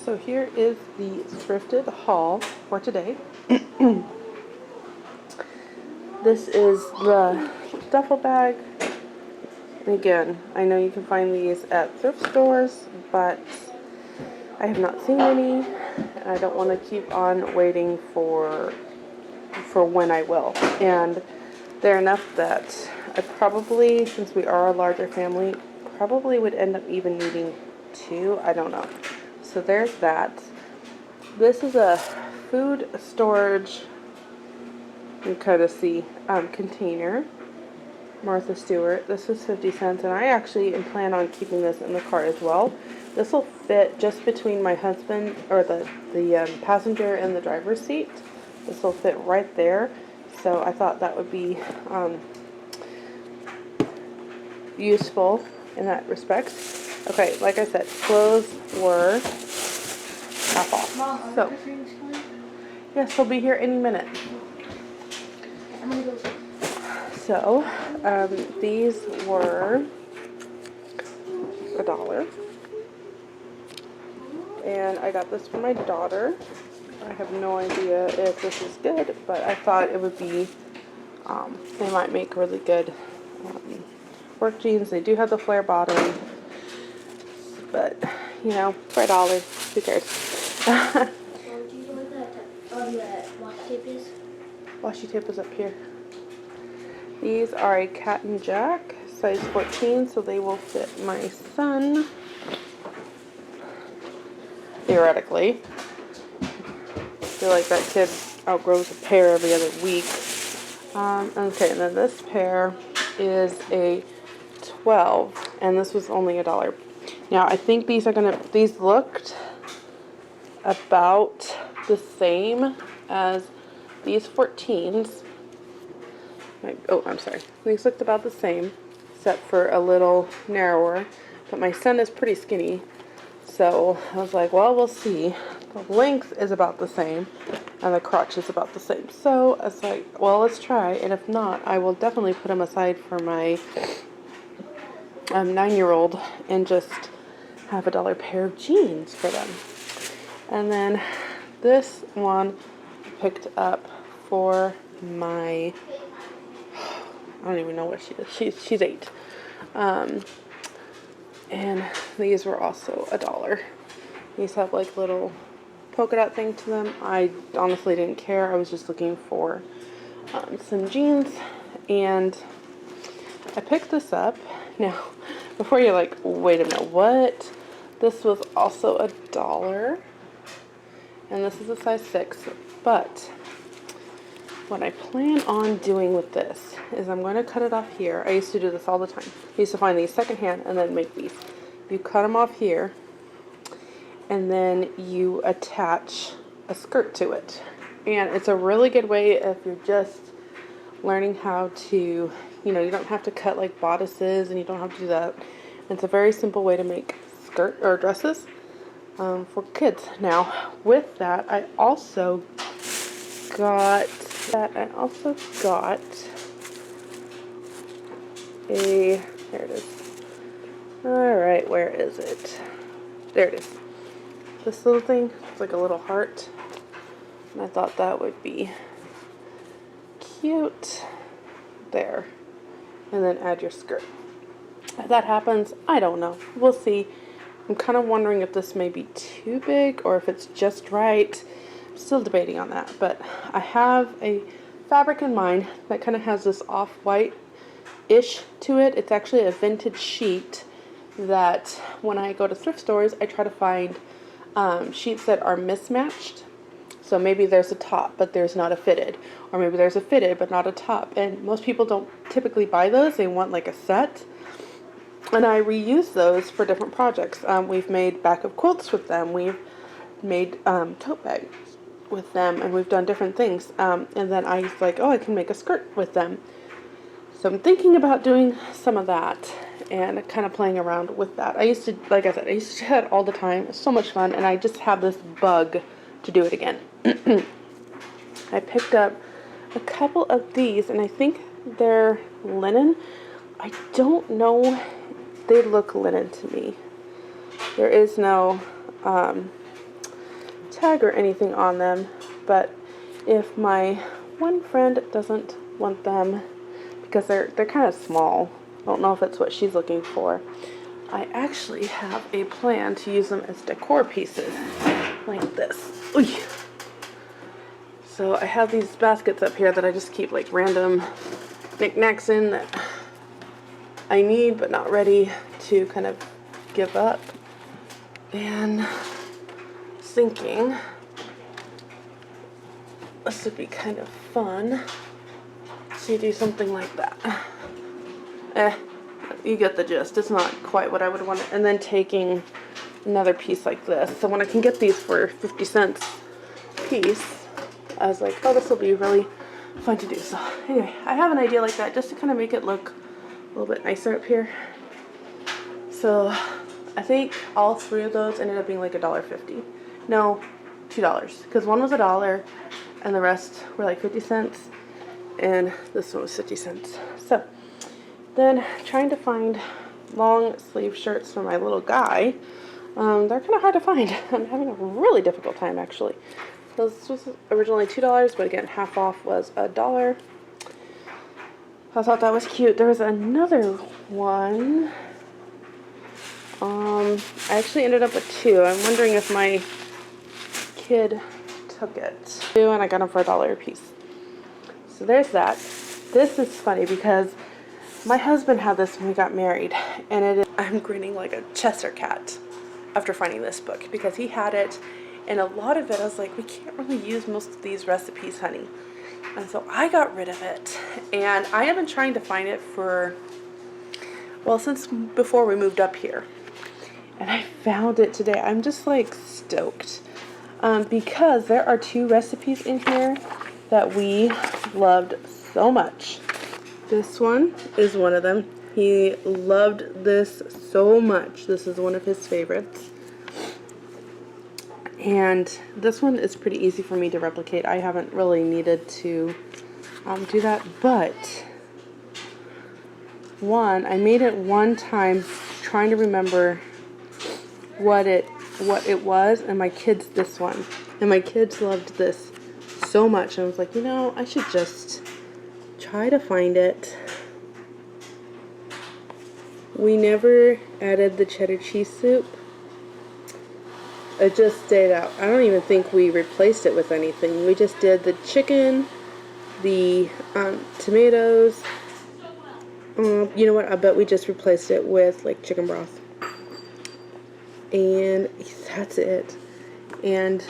So here is the Thrifted haul for today. This is the duffel bag. And again, I know you can find these at thrift stores, but I have not seen any, and I don't want to keep on waiting for when I will. And they're enough that I probably, since we are a larger family, probably would end up even needing two. I don't know. So there's that. This is a food storage, you kind of see, container. Martha Stewart. This is 50 cents, and I actually plan on keeping this in the car as well. This will fit just between my husband, or the passenger and the driver's seat. This will fit right there. So I thought that would be useful in that respect. Okay, like I said, clothes were half off. Mom, so yes, they'll be here any minute. I'm gonna go. So these were $1, and I got this for my daughter. I have no idea if this is good, but I thought it would be, they might make really good work jeans. They do have the flare bottom, but, you know, for $1, who cares? Do you know what that washi tape is? Washi tape is up here. These are a Cat and Jack, size 14, so they will fit my son, theoretically. I feel like that kid outgrows a pair every other week. Okay, and then this pair is a 12, and this was only $1. Now, I think these looked about the same as these 14s. I'm sorry. These looked about the same, except for a little narrower. But my son is pretty skinny, so I was like, well, we'll see. The length is about the same, and the crotch is about the same. So I was like, well, let's try. And if not, I will definitely put them aside for my 9-year-old and just have $1 pair of jeans for them. And then this one I picked up for my, I don't even know what she is. She's 8. And these were also $1. These have like little polka dot thing to them. I honestly didn't care. I was just looking for some jeans, and I picked this up. Now, before you're like, wait a minute, what? This was also $1, and this is a size 6, but what I plan on doing with this is I'm going to cut it off here. I used to do this all the time. I used to find these secondhand and then make these. You cut them off here, and then you attach a skirt to it. And it's a really good way if you're just learning how to, you know, you don't have to cut like bodices, and you don't have to do that. It's a very simple way to make skirt or dresses for kids. Now, with that, I also got a, there it is. Alright, where is it? There it is. This little thing, it's like a little heart. And I thought that would be cute. There. And then add your skirt. If that happens, I don't know. We'll see. I'm kind of wondering if this may be too big or if it's just right. I'm still debating on that. But I have a fabric in mind that kind of has this off-white-ish to it. It's actually a vintage sheet that when I go to thrift stores, I try to find sheets that are mismatched. So maybe there's a top, but there's not a fitted. Or maybe there's a fitted, but not a top. And most people don't typically buy those. They want like a set. And I reuse those for different projects. We've made backup quilts with them. We've made tote bags with them. And we've done different things. And then I was like, oh, I can make a skirt with them. So I'm thinking about doing some of that and kind of playing around with that. I used to, like I said, I used to do that all the time. It's so much fun. And I just have this bug to do it again. I picked up a couple of these, and I think they're linen. I don't know. They look linen to me. There is no tag or anything on them, but if my one friend doesn't want them because they're kind of small, I don't know if it's what she's looking for, I actually have a plan to use them as decor pieces like this. Oy. So I have these baskets up here that I just keep like random knickknacks in that I need but not ready to kind of give up. And thinking this would be kind of fun to do something like that. You get the gist. It's not quite what I would want. And then taking another piece like this. So when I can get these for 50 cents a piece, I was like, oh, this will be really fun to do. So anyway, I have an idea like that just to kind of make it look a little bit nicer up here. So I think all three of those ended up being like $1.50. No, $2. Because one was $1 and the rest were like 50 cents. And this one was 50 cents. So then trying to find long sleeve shirts for my little guy. They're kind of hard to find. I'm having a really difficult time actually. So this was originally $2, but again, half off was $1. I thought that was cute. There was another one. I actually ended up with two. I'm wondering if my kid took it. Two, and I got them for $1 a piece. So there's that. This is funny because my husband had this when we got married, and it is, I'm grinning like a Chester cat after finding this book because he had it, and a lot of it I was like, we can't really use most of these recipes, honey. And so I got rid of it, and I have been trying to find it for, well, since before we moved up here. And I found it today. I'm just like stoked because there are two recipes in here that we loved so much. This one is one of them. He loved this so much. This is one of his favorites. And this one is pretty easy for me to replicate. I haven't really needed to do that, but I made it one time trying to remember what it was, and my kids this one. And my kids loved this so much. And I was like, you know, I should just try to find it. We never added the cheddar cheese soup. It just stayed out. I don't even think we replaced it with anything. We just did the chicken, the tomatoes. You know what? I bet we just replaced it with like chicken broth. And that's it. And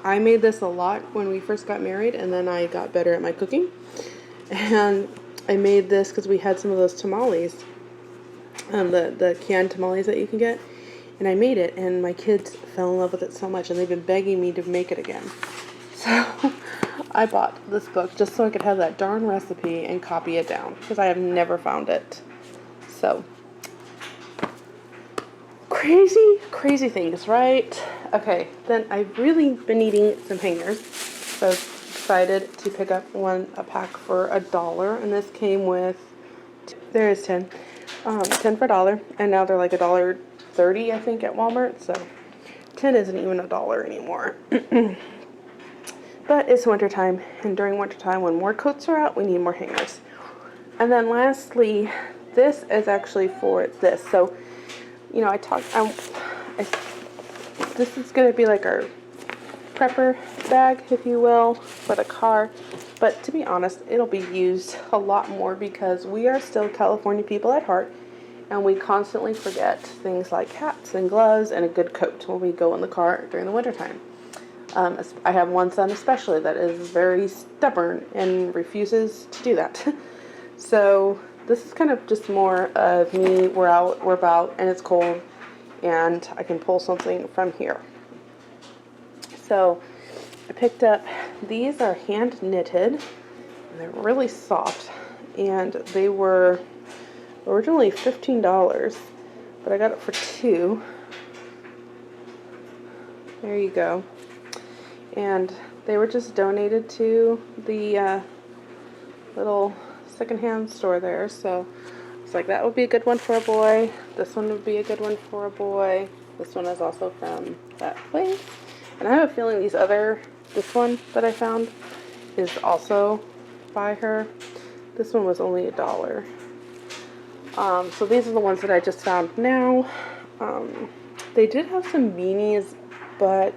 I made this a lot when we first got married, and then I got better at my cooking. And I made this because we had some of those tamales, the canned tamales that you can get. And I made it, and my kids fell in love with it so much, and they've been begging me to make it again. So I bought this book just so I could have that darn recipe and copy it down, because I have never found it. So crazy things, right? Okay, then I've really been needing some hangers, so I was excited to pick up a pack for $1, and this came with, there is 10 for $1, and now they're like $1.30, I think, at Walmart, so 10 isn't even $1 anymore. But it's wintertime, and during wintertime, when more coats are out, we need more hangers. And then lastly, this is actually for this. So, you know, this is going to be like our prepper bag, if you will, for the car. But to be honest, it'll be used a lot more because we are still California people at heart, and we constantly forget things like hats and gloves and a good coat when we go in the car during the wintertime. I have one son especially that is very stubborn and refuses to do that. So this is kind of just more of me, we're about, and it's cold, and I can pull something from here. So I picked up, these are hand knitted, and they're really soft, and they were originally $15, but I got it for $2. There you go. And they were just donated to the little secondhand store there, so it's like that would be a good one for a boy. This one would be a good one for a boy. This one is also from that place. And I have a feeling this one that I found is also by her. This one was only $1. So these are the ones that I just found now. They did have some beanies, but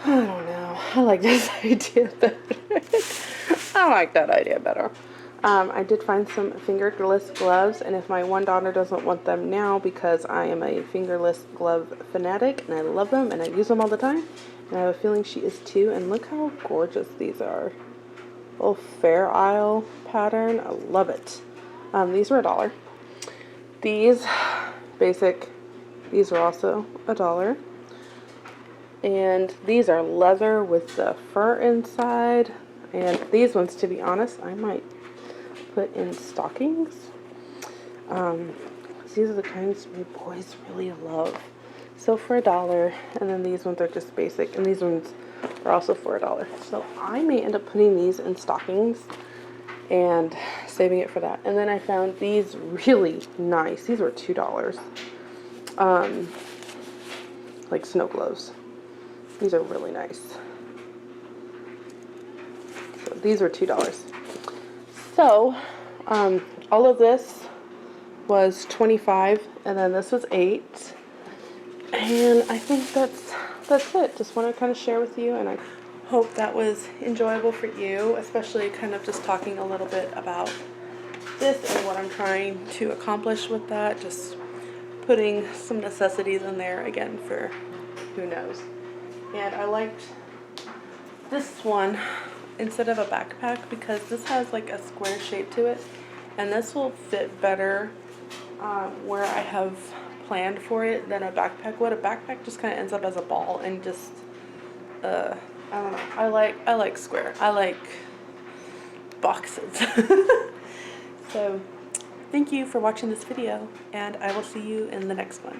I don't know. I like this idea better. I like that idea better. I did find some fingerless gloves, and if my one daughter doesn't want them now because I am a fingerless glove fanatic and I love them and I use them all the time, and I have a feeling she is too, and look how gorgeous these are. Little Fair Isle pattern. I love it. These were $1. These are also $1. And these are leather with the fur inside. And these ones, to be honest, I might put in stockings. These are the kinds my boys really love. So for $1, and then these ones are just basic, and these ones are also for $1. So I may end up putting these in stockings and saving it for that. And then I found these really nice. These were $2. Like snow gloves. These are really nice. So these were $2. So all of this was $25, and then this was $8. And I think that's it. Just want to kind of share with you, and I hope that was enjoyable for you, especially kind of just talking a little bit about this and what I'm trying to accomplish with that. Just putting some necessities in there again for who knows. And I liked this one instead of a backpack because this has like a square shape to it, and this will fit better where I have planned for it than a backpack would. A backpack just kind of ends up as a ball and just I don't know. I like square. I like boxes. So thank you for watching this video, and I will see you in the next one.